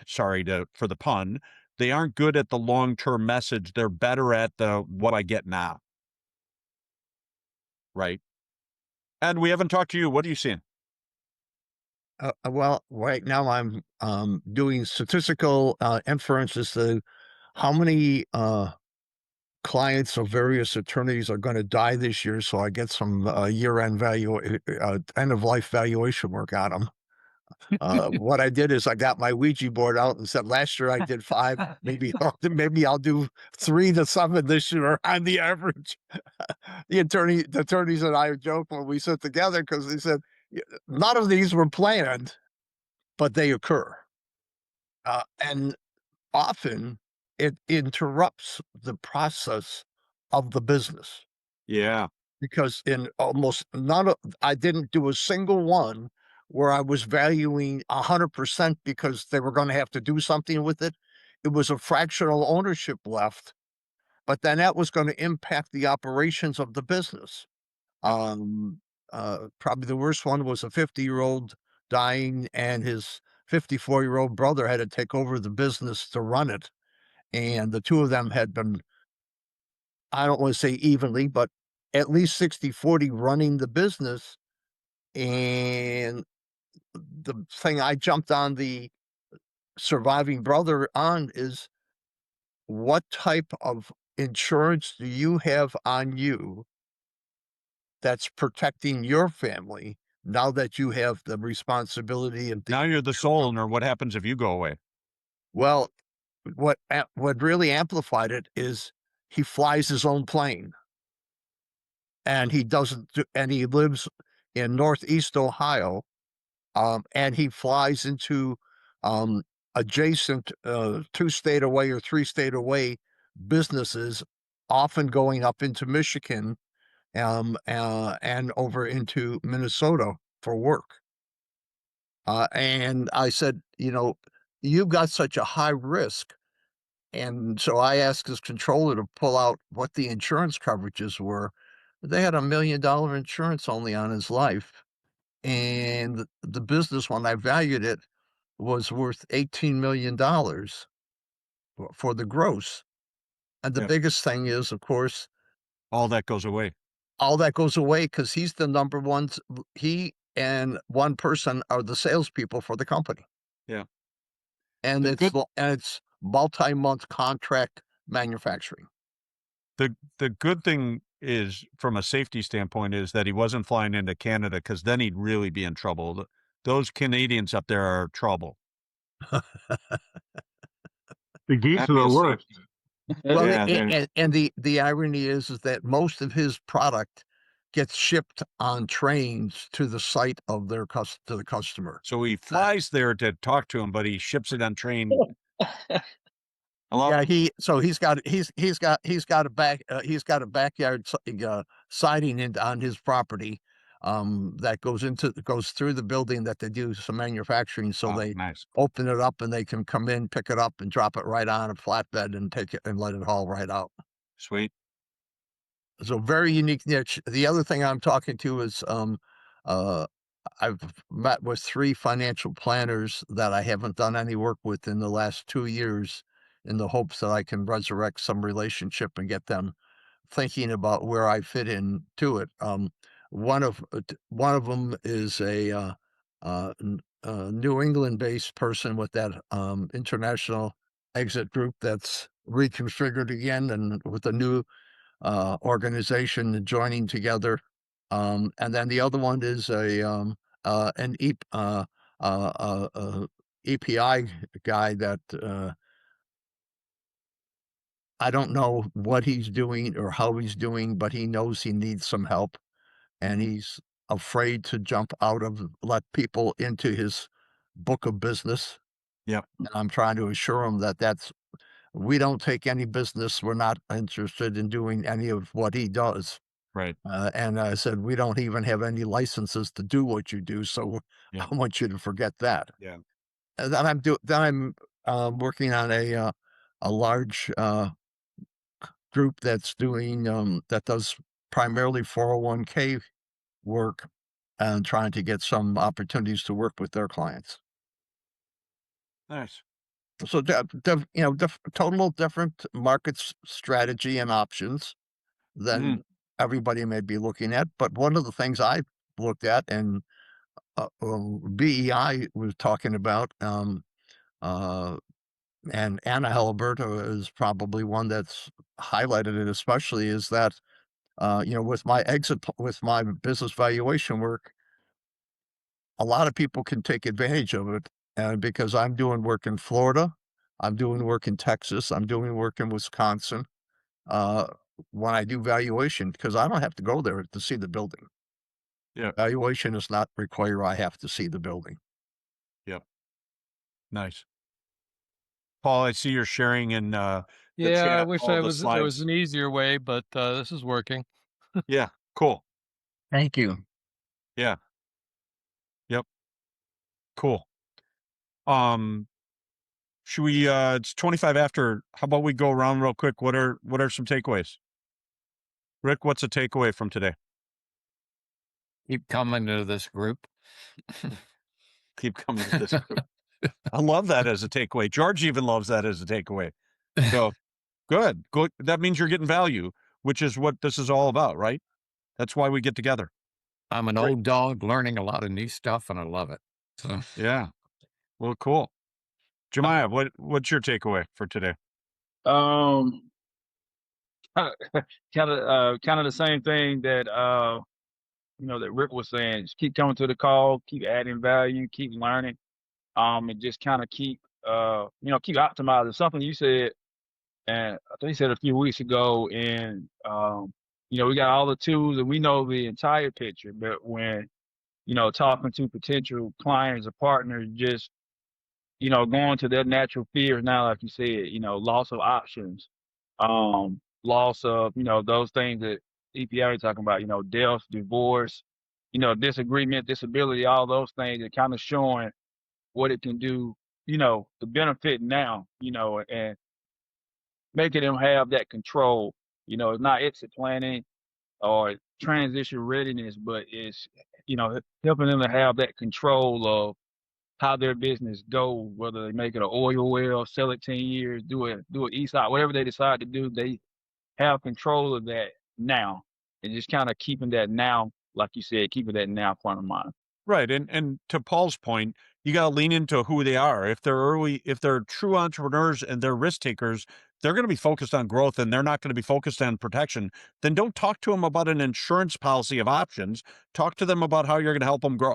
Sorry for the pun. They aren't good at the long-term message. They're better at the what I get now. Right. And we haven't talked to you. What are you seeing?
Well, right now I'm doing statistical inferences to how many clients of various attorneys are going to die this year, so I get some year-end end of life valuation work on them. What I did is I got my Ouija board out and said, last year I did 5, maybe I'll do 3 to 7 this year on the average. The attorneys and I joke when we sit together because they said none of these were planned, but they occur. And often it interrupts the process of the business.
Yeah.
Because in almost none of, I didn't do a single one where I was valuing 100% because they were going to have to do something with it. It was a fractional ownership left, but then that was going to impact the operations of the business. Probably the worst one was a 50-year-old dying, and his 54-year-old brother had to take over the business to run it. And the two of them had been, I don't want to say evenly, but at least 60-40 running the business. And the thing I jumped on the surviving brother on is, what type of insurance do you have on you that's protecting your family now that you have the responsibility of
Now you're the sole owner. What happens if you go away?
Well, what really amplified it is he flies his own plane, and he doesn't and he lives in Northeast Ohio, and he flies into adjacent 2-state away or 3-state away businesses, often going up into Michigan and over into Minnesota for work. And I said, you've got such a high risk. And so I asked his controller to pull out what the insurance coverages were. They had $1 million insurance only on his life. And the business, when I valued it, was worth $18 million for the gross. And the biggest thing is, of course,
all that goes away.
All that goes away because he's the number one. He and one person are the salespeople for the company.
Yeah.
And it's multi-month contract manufacturing.
The good thing is, from a safety standpoint, is that he wasn't flying into Canada, because then he'd really be in trouble. Those Canadians up there are trouble.
The geese are the worst.
Well, and the irony is that most of his product gets shipped on trains to the site of to the customer.
So he flies there to talk to him, but he ships it on train.
Yeah, he's got a backyard siding on his property that goes through the building that they do some manufacturing. So they open it up and they can come in, pick it up, and drop it right on a flatbed and take it and let it haul right out.
Sweet.
So very unique niche. The other thing I'm talking to is I've met with 3 financial planners that I haven't done any work with in the last 2 years, in the hopes that I can resurrect some relationship and get them thinking about where I fit in to it. One of them is a New England-based person with that international exit group that's reconfigured again, and with a new organization joining together. And then the other one is an EPI guy that I don't know what he's doing or how he's doing, but he knows he needs some help, and he's afraid to let people into his book of business.
Yep.
And I'm trying to assure him that we don't take any business. We're not interested in doing any of what he does.
Right.
And I said, we don't even have any licenses to do what you do. So I want you to forget that.
Yeah.
And then I'm working on a large group that's doing that does primarily 401k work, and trying to get some opportunities to work with their clients.
Nice.
So total different market strategy and options than everybody may be looking at. But one of the things I looked at, and BEI was talking about, and Anna Haliberto is probably one that's highlighted it especially, is that with my business valuation work, a lot of people can take advantage of it. And because I'm doing work in Florida, I'm doing work in Texas, I'm doing work in Wisconsin, uh, when I do valuation, because I don't have to go there to see the building.
Yeah.
Valuation does not require I have to see the building.
Yep. Nice. Paul, I see you're sharing in the
Yeah, I
chat
wish
all the
there was
slides.
an easier way, but this is working.
Yeah, cool.
Thank you.
Yeah. Yep. Cool. Should we it's 25 after. How about we go around real quick? What are some takeaways? Rick, what's a takeaway from today?
Keep coming to this group.
Keep coming to this group. I love that as a takeaway. George even loves that as a takeaway. So good. Good. That means you're getting value, which is what this is all about, right? That's why we get together.
I'm an
Great.
old dog learning a lot of new stuff, and I love it. So
Yeah. Well, cool. Jemiah, what's your takeaway for today?
Kind of the same thing that that Rick was saying. Just keep coming to the call, keep adding value, keep learning, and just kind of keep keep optimizing. Something you said, and I think you said a few weeks ago, and we got all the tools and we know the entire picture, but when talking to potential clients or partners, just going to their natural fears now, like you said, loss of options, loss of, those things that EPA is talking about, death, divorce, disagreement, disability, all those things are kind of showing what it can do, the benefit now, and making them have that control. It's not exit planning or transition readiness, but it's, helping them to have that control of how their business goes, whether they make it an oil well, sell it 10 years, do it ESOP, whatever they decide to do, they have control of that now. And just kind of keeping that now, like you said, keeping that now front of mind.
Right. And to Paul's point, you got to lean into who they are. If they're true entrepreneurs and they're risk takers, they're going to be focused on growth and they're not going to be focused on protection. Then don't talk to them about an insurance policy of options. Talk to them about how you're going to help them grow.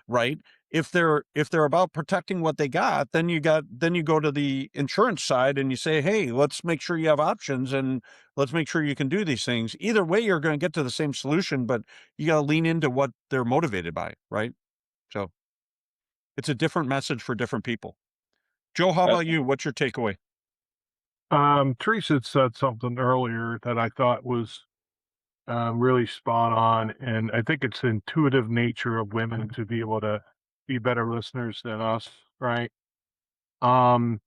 Right. If they're about protecting what they got, then you go to the insurance side and you say, hey, let's make sure you have options and let's make sure you can do these things. Either way, you're going to get to the same solution, but you got to lean into what they're motivated by. Right. So it's a different message for different people. Joe, how about you? What's your takeaway?
Teresa said something earlier that I thought was really spot on, and I think it's the intuitive nature of women to be able to be better listeners than us, right? And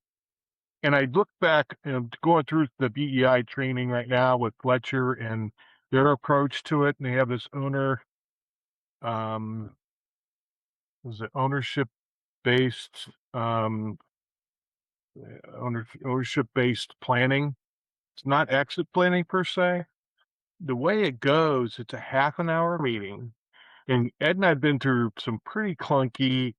I look back, going through the BEI training right now with Fletcher and their approach to it, and they have this ownership based ownership based planning. It's not exit planning per se. The way it goes, it's a half an hour meeting. And Ed and I've been through some pretty clunky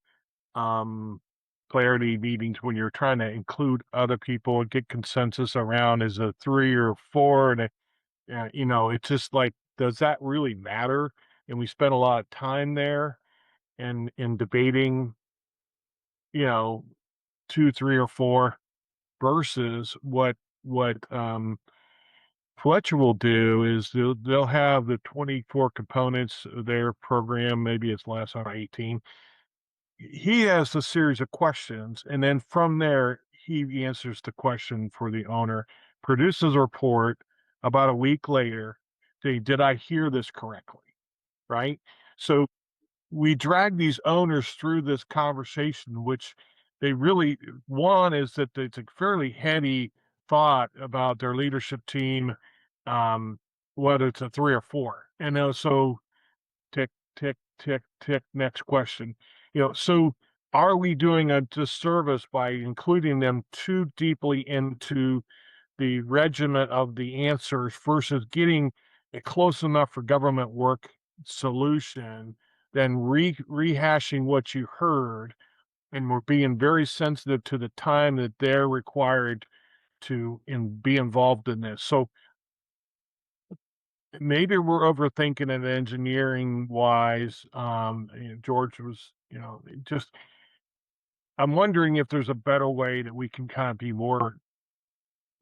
clarity meetings when you're trying to include other people and get consensus around is a 3 or 4. And, it's just like, does that really matter? And we spent a lot of time there and in debating, 2, 3, or 4 versus what Fletcher will do is they'll have the 24 components of their program. Maybe it's less on 18. He has a series of questions, and then from there, he answers the question for the owner, produces a report about a week later, say, did I hear this correctly? Right? So we drag these owners through this conversation, which they really, one is that it's a fairly heady thought about their leadership team, whether it's a 3 or 4. And so tick, tick, tick, tick, next question. So are we doing a disservice by including them too deeply into the regiment of the answers versus getting a close enough for government work solution, then rehashing what you heard, and we're being very sensitive to the time that they're required to be involved in this. So maybe we're overthinking it engineering wise. George was, just, I'm wondering if there's a better way that we can kind of be more,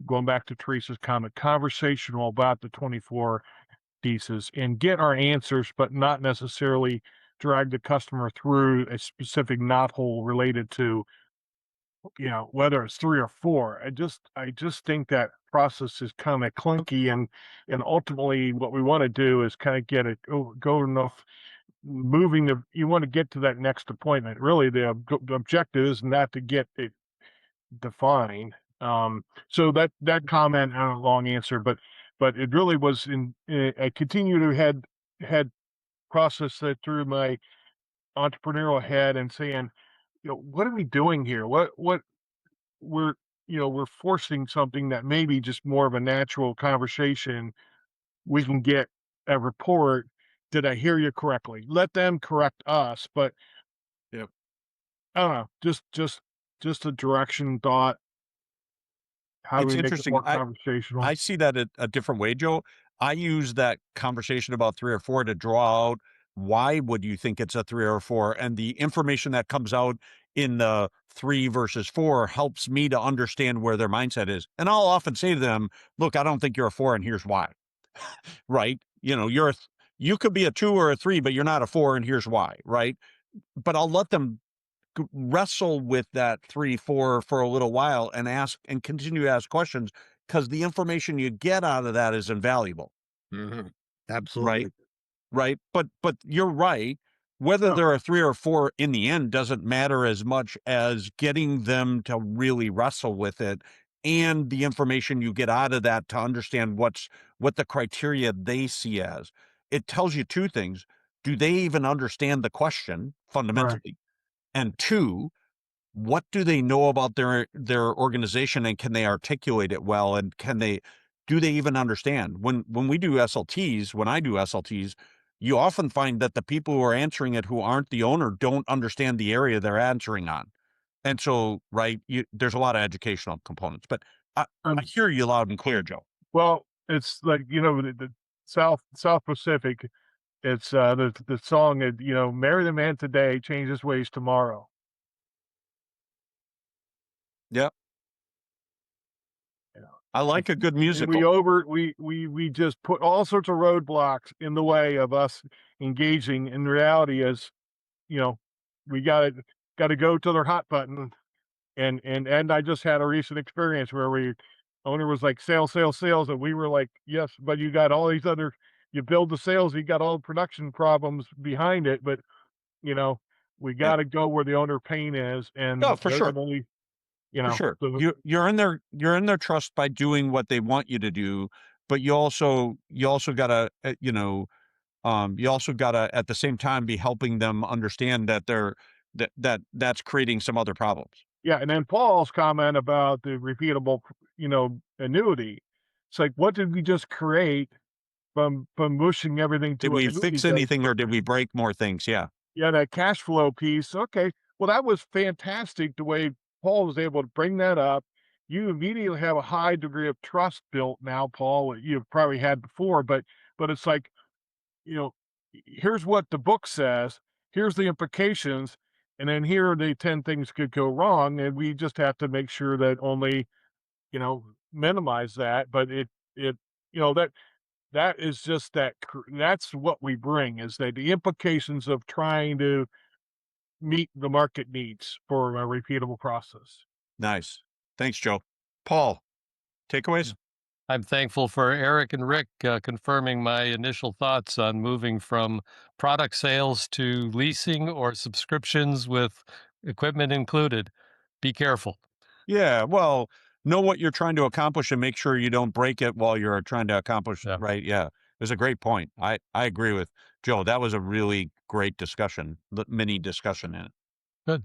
going back to Teresa's comment, conversational about the 24 pieces and get our answers, but not necessarily drag the customer through a specific knothole related to, whether it's 3 or 4. I just think that process is kind of clunky, and ultimately what we want to do is kind of get it go enough moving you want to get to that next appointment. Really, the objective is not to get it defined. So that comment, long answer, but it really was I continue to had process that through my entrepreneurial head and saying, what are we doing here? What we're we're forcing something that may be just more of a natural conversation. We can get a report. Did I hear you correctly? Let them correct us, but
Yep.
I don't know. Just a direction thought. How do
It's
we make it
interesting.
more conversational?
I see that a different way, Joe. I use that conversation about 3 or 4 to draw out why would you think it's a 3 or 4, and the information that comes out in the 3 versus 4 helps me to understand where their mindset is. And I'll often say to them, "Look, I don't think you're a 4, and here's why." Right? You could be a 2 or a 3, but you're not a 4, and here's why. Right? But I'll let them wrestle with that 3, 4 for a little while and continue to ask questions, because the information you get out of that is invaluable.
Mhm.
Right?
Absolutely.
Right. But you're right. Whether
Oh,
there are 3 or 4 in the end doesn't matter as much as getting them to really wrestle with it, and the information you get out of that to understand what the criteria they see as. It tells you 2 things. Do they even understand the question
right.
fundamentally? And 2, what do they know about their organization, and can they articulate it well, and do they even understand? When we do SLTs, when I do SLTs, you often find that the people who are answering it who aren't the owner don't understand the area they're answering on. And so, right, there's a lot of educational components, but I
Um,
hear you loud and clear, Joe.
well, it's like, the South Pacific. It's the song, marry the man today, change his ways tomorrow.
Yeah.
You know,
I like a good
and we
musical.
we just put all sorts of roadblocks in the way of us engaging. In reality, is you know, we got to go to their hot button. And I just had a recent experience where owner was like, sales, sales, sales, and we were like, yes, but you got all these other, you build the sales, you got all the production problems behind it, but you know, we
Yeah.
got to go where the owner pain is,
No,
and
for
they're
sure.
the only,
For sure.
so
You're in their trust by doing what they want you to do, but you also gotta, you also gotta at the same time be helping them understand that that's creating some other problems.
yeah. And then Paul's comment about the repeatable, annuity. It's like, what did we just create from mushing everything
Did
to
we
annuity
fix
based?
anything, or did we break more things? Yeah.
Yeah, that cash flow piece. Okay. Well, that was fantastic the way Paul was able to bring that up. You immediately have a high degree of trust built now, Paul, what you've probably had before, but it's like, you know, here's what the book says, here's the implications, and then here are the 10 things could go wrong, and we just have to make sure that only, minimize that. But it that is just that's what we bring, is that the implications of trying to meet the market needs for a repeatable process.
Nice. Thanks, Joe. Paul, takeaways?
I'm thankful for Eric and Rick confirming my initial thoughts on moving from product sales to leasing or subscriptions with equipment included. Be careful.
Yeah. Well, know what you're trying to accomplish and make sure you don't break it while you're trying to accomplish.
Yeah.
Right. Yeah. It was a great point. I agree with Joe. That was a really great discussion, mini discussion in it.
Good.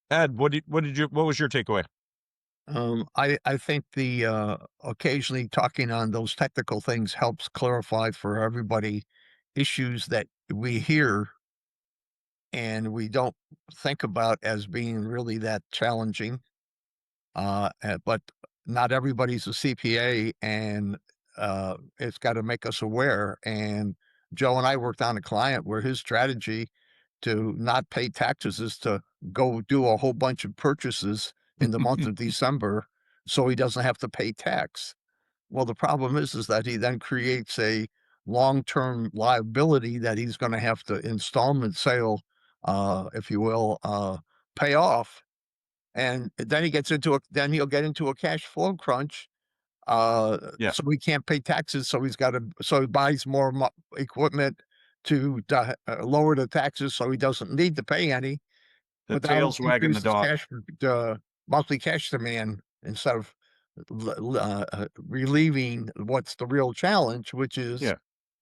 Ed, what was your takeaway?
I think the occasionally talking on those technical things helps clarify for everybody issues that we hear and we don't think about as being really that challenging. But not everybody's a CPA, and it's got to make us aware. And Joe and I worked on a client where his strategy to not pay taxes is to go do a whole bunch of purchases in the month of December so he doesn't have to pay tax. Well, the problem is that he then creates a long-term liability that he's going to have to installment sale, if you will, pay off. And then then he'll get into a cash flow crunch. So he can't pay taxes. So he buys more equipment to lower the taxes. So he doesn't need to pay any.
The
But
tail's wagging the dog.
Monthly cash demand instead of relieving what's the real challenge, which is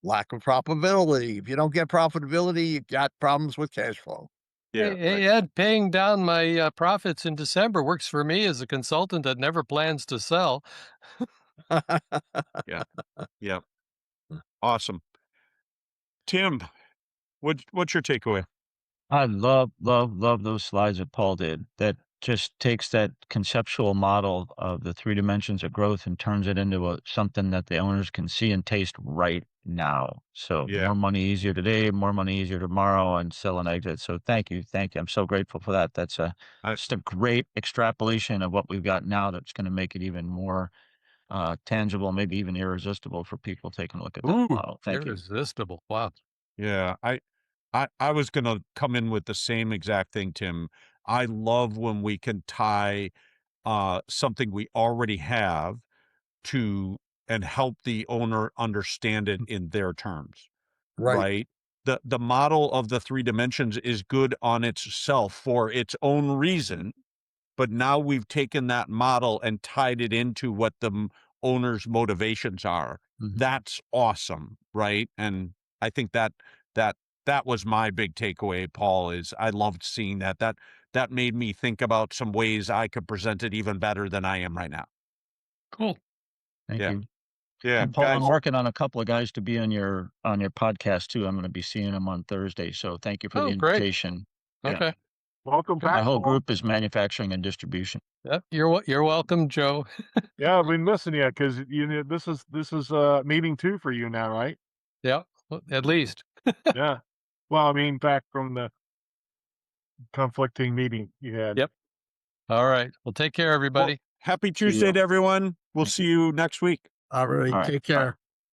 lack of profitability. If you don't get profitability, you got problems with cash flow.
Yeah, hey, Ed, paying down my profits in December works for me as a consultant that never plans to sell.
Yeah. Awesome. Tim, what's your takeaway?
I love those slides that Paul did. That just takes that conceptual model of the 3 dimensions of growth and turns it into something that the owners can see and taste right now. So more money easier today, more money easier tomorrow, and sell and exit. So thank you. I'm so grateful for that. That's just a great extrapolation of what we've got now. That's going to make it even more tangible, maybe even irresistible for people taking a look at that model. Thank you.
Irresistible. Wow.
Yeah, I was going to come in with the same exact thing, Tim. I love when we can tie something we already have to and help the owner understand it in their terms. Right? The model of the 3 dimensions is good on itself for its own reason, but now we've taken that model and tied it into what the owner's motivations are. That's awesome, right? And I think that was my big takeaway, Paul, is I loved seeing that. That made me think about some ways I could present it even better than I am right now.
Cool.
Thank you.
Yeah,
and Paul,
guys,
I'm working on a couple of guys to be on your podcast too. I'm going to be seeing them on Thursday. So thank you for the invitation.
Okay.
Welcome back.
My whole group is manufacturing and distribution.
Yep. You're welcome, Joe.
Yeah, I've been listening because this is meeting 2 for you now, right?
Yeah, at least.
Yeah. Well, I mean, back from the conflicting meeting you had.
Yep. All right. Well, take care, everybody.
happy Tuesday to everyone. We'll see you next week.
All right. Take care.